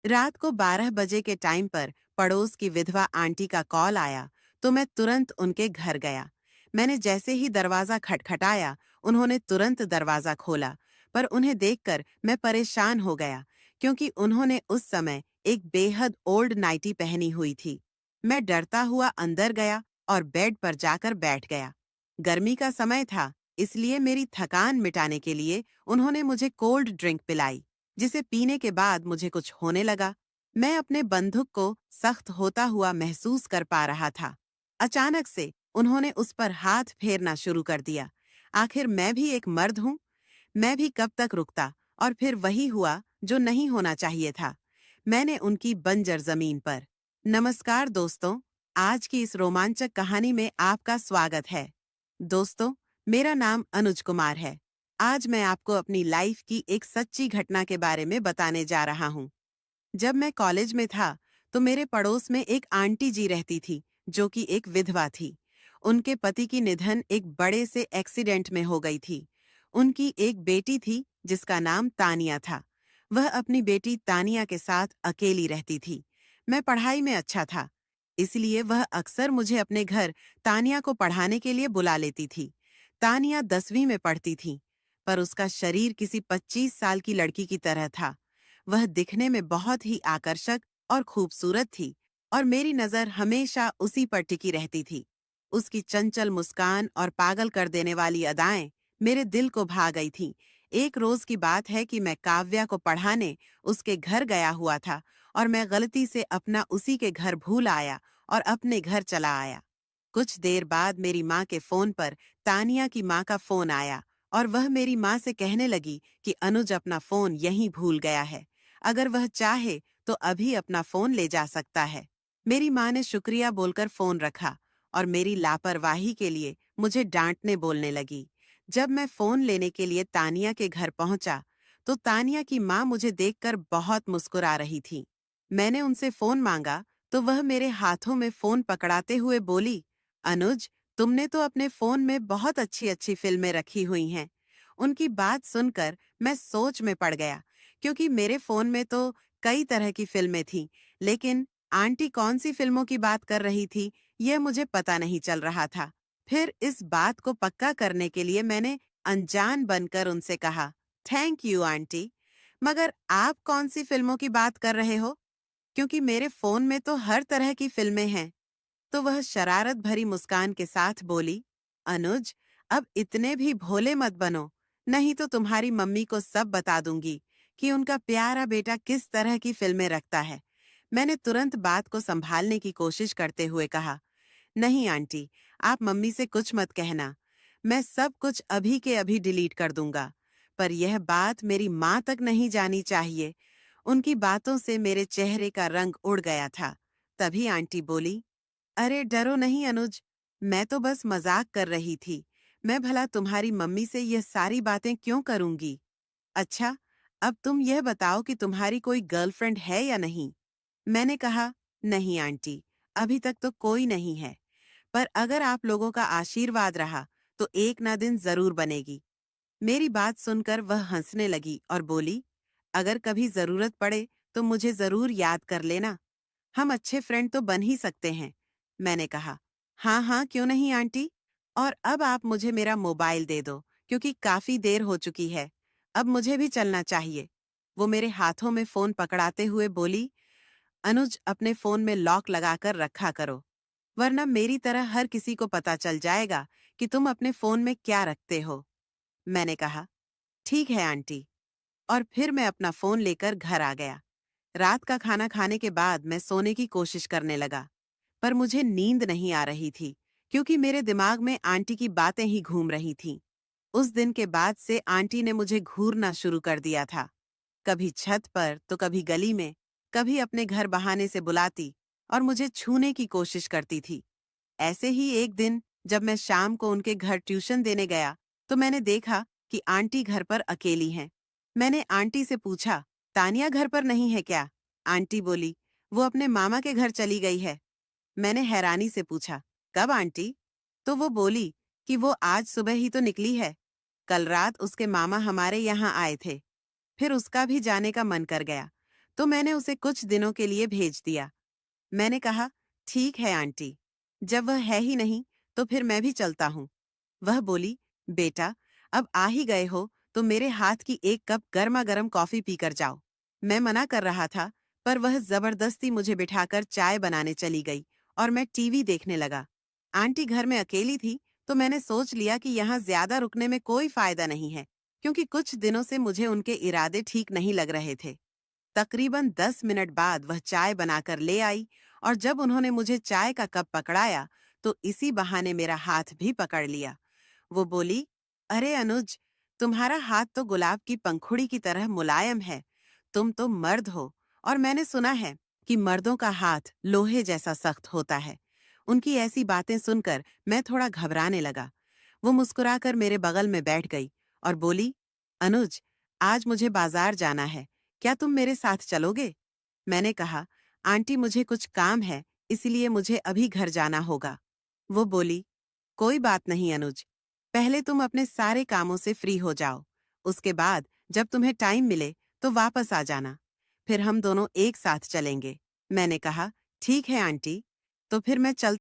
रात को 12 बजे के टाइम पर पड़ोस की विधवा आंटी का कॉल आया तो मैं तुरंत उनके घर गया। मैंने जैसे ही दरवाजा खटखटाया, उन्होंने तुरंत दरवाजा खोला, पर उन्हें देखकर मैं परेशान हो गया क्योंकि उन्होंने उस समय एक बेहद ओल्ड नाइटी पहनी हुई थी। मैं डरता हुआ अंदर गया और बेड पर जाकर बैठ गया। गर्मी का समय था, इसलिए मेरी थकान मिटाने के लिए उन्होंने मुझे कोल्ड ड्रिंक पिलाई, जिसे पीने के बाद मुझे कुछ होने लगा। मैं अपने बंदूक को सख्त होता हुआ महसूस कर पा रहा था। अचानक से उन्होंने उस पर हाथ फेरना शुरू कर दिया। आखिर मैं भी एक मर्द हूं। मैं भी कब तक रुकता, और फिर वही हुआ जो नहीं होना चाहिए था। मैंने उनकी बंजर जमीन पर। नमस्कार दोस्तों, आज की इस रोमांचक कहानी में आपका स्वागत है। दोस्तों, मेरा नाम अनुज कुमार है। आज मैं आपको अपनी लाइफ की एक सच्ची घटना के बारे में बताने जा रहा हूँ। जब मैं कॉलेज में था, तो मेरे पड़ोस में एक आंटी जी रहती थी, जो कि एक विधवा थी। उनके पति की निधन एक बड़े से एक्सीडेंट में हो गई थी। उनकी एक बेटी थी, जिसका नाम तानिया था। वह अपनी बेटी तानिया के साथ अकेली रहती थी। मैं पढ़ाई में अच्छा था, इसलिए वह अक्सर मुझे अपने घर तानिया को पढ़ाने के लिए बुला लेती थी। तानिया 10वीं में पढ़ती थी, पर उसका शरीर किसी 25 साल की लड़की की तरह था। वह दिखने में बहुत ही आकर्षक और खूबसूरत थी, और मेरी नजर हमेशा उसी पर टिकी रहती थी। उसकी चंचल मुस्कान और पागल कर देने वाली अदाएं मेरे दिल को भा गई थीं। एक रोज की बात है कि मैं काव्या को पढ़ाने उसके घर गया हुआ था, और मैं गलती से अपना उसी के घर भूल आया और अपने घर चला आया। कुछ देर बाद मेरी माँ के फोन पर तानिया की माँ का फोन आया, और वह मेरी माँ से कहने लगी कि अनुज अपना फोन यहीं भूल गया है। अगर वह चाहे तो अभी अपना फोन ले जा सकता है। मेरी माँ ने शुक्रिया बोलकर फोन रखा और मेरी लापरवाही के लिए मुझे डांटने बोलने लगी। जब मैं फोन लेने के लिए तानिया के घर पहुंचा, तो तानिया की माँ मुझे देखकर बहुत मुस्कुरा रही थी। मैंने उनसे फोन मांगा तो वह मेरे हाथों में फोन पकड़ाते हुए बोली, अनुज, तुमने तो अपने फोन में बहुत अच्छी अच्छी फिल्में रखी हुई हैं। उनकी बात सुनकर मैं सोच में पड़ गया, क्योंकि मेरे फोन में तो कई तरह की फिल्में थीं, लेकिन आंटी कौन सी फिल्मों की बात कर रही थी, यह मुझे पता नहीं चल रहा था। फिर इस बात को पक्का करने के लिए मैंने अनजान बनकर उनसे कहा, थैंक यू आंटी, मगर आप कौन सी फिल्मों की बात कर रहे हो? क्योंकि मेरे फोन में तो हर तरह की फिल्में हैं। तो वह शरारत भरी मुस्कान के साथ बोली, अनुज, अब इतने भी भोले मत बनो, नहीं तो तुम्हारी मम्मी को सब बता दूंगी कि उनका प्यारा बेटा किस तरह की फिल्में रखता है। मैंने तुरंत बात को संभालने की कोशिश करते हुए कहा, नहीं आंटी, आप मम्मी से कुछ मत कहना। मैं सब कुछ अभी के अभी डिलीट कर दूंगा। पर यह बात मेरी माँ तक नहीं जानी चाहिए। उनकी बातों से मेरे चेहरे का रंग उड़ गया था। तभी आंटी बोली, अरे डरो नहीं अनुज, मैं तो बस मजाक कर रही थी। मैं भला तुम्हारी मम्मी से यह सारी बातें क्यों करूंगी? अच्छा, अब तुम यह बताओ कि तुम्हारी कोई गर्लफ्रेंड है या नहीं? मैंने कहा, नहीं आंटी, अभी तक तो कोई नहीं है। पर अगर आप लोगों का आशीर्वाद रहा, तो एक ना दिन जरूर बनेगी। मेरी बात सुनकर वह हंसने लगी और बोली, अगर कभी जरूरत पड़े तो मुझे जरूर याद कर लेना। हम अच्छे फ्रेंड तो बन ही सकते हैं। मैंने कहा, हाँ हाँ, क्यों नहीं आंटी। और अब आप मुझे मेरा मोबाइल दे दो, क्योंकि काफी देर हो चुकी है। अब मुझे भी चलना चाहिए। वो मेरे हाथों में फोन पकड़ाते हुए बोली, अनुज, अपने फोन में लॉक लगाकर रखा करो, वरना मेरी तरह हर किसी को पता चल जाएगा कि तुम अपने फोन में क्या रखते हो। मैंने कहा, ठीक है आंटी। और फिर मैं अपना फोन लेकर घर आ गया। रात का खाना खाने के बाद मैं सोने की कोशिश करने लगा, पर मुझे नींद नहीं आ रही थी, क्योंकि मेरे दिमाग में आंटी की बातें ही घूम रही थीं। उस दिन के बाद से आंटी ने मुझे घूरना शुरू कर दिया था। कभी छत पर तो कभी गली में, कभी अपने घर बहाने से बुलाती और मुझे छूने की कोशिश करती थी। ऐसे ही एक दिन जब मैं शाम को उनके घर ट्यूशन देने गया, तो मैंने देखा कि आंटी घर पर अकेली हैं। मैंने आंटी से पूछा, तानिया घर पर नहीं है क्या? आंटी बोली, वो अपने मामा के घर चली गई है। मैंने हैरानी से पूछा, कब आंटी? तो वो बोली कि वो आज सुबह ही तो निकली है। कल रात उसके मामा हमारे यहाँ आए थे। फिर उसका भी जाने का मन कर गया, तो मैंने उसे कुछ दिनों के लिए भेज दिया। मैंने कहा, ठीक है आंटी, जब वह है ही नहीं तो फिर मैं भी चलता हूँ। वह बोली, बेटा, अब आ ही गए हो तो मेरे हाथ की एक कप गर्मा गर्म कॉफी पीकर जाओ। मैं मना कर रहा था, पर वह जबरदस्ती मुझे बिठाकर चाय बनाने चली गई और मैं टीवी देखने लगा। आंटी घर में अकेली थी, तो मैंने सोच लिया कि यहाँ ज्यादा रुकने में कोई फायदा नहीं है, क्योंकि कुछ दिनों से मुझे उनके इरादे ठीक नहीं लग रहे थे। तकरीबन 10 मिनट बाद वह चाय बनाकर ले आई और जब उन्होंने मुझे चाय का कप पकड़ाया तो इसी बहाने मेरा हाथ भी पकड़ लिया। वो बोली, अरे अनुज, तुम्हारा हाथ तो गुलाब की पंखुड़ी की तरह मुलायम है। तुम तो मर्द हो और मैंने सुना है कि मर्दों का हाथ लोहे जैसा सख्त होता है। उनकी ऐसी बातें सुनकर मैं थोड़ा घबराने लगा। वो मुस्कुराकर मेरे बगल में बैठ गई और बोली, अनुज, आज मुझे बाजार जाना है, क्या तुम मेरे साथ चलोगे? मैंने कहा, आंटी मुझे कुछ काम है, इसलिए मुझे अभी घर जाना होगा। वो बोली, कोई बात नहीं अनुज, पहले तुम अपने सारे कामों से फ्री हो जाओ। उसके बाद जब तुम्हें टाइम मिले तो वापस आ जाना। फिर हम दोनों एक साथ चलेंगे। मैंने कहा, ठीक है आंटी। तो फिर मैं चल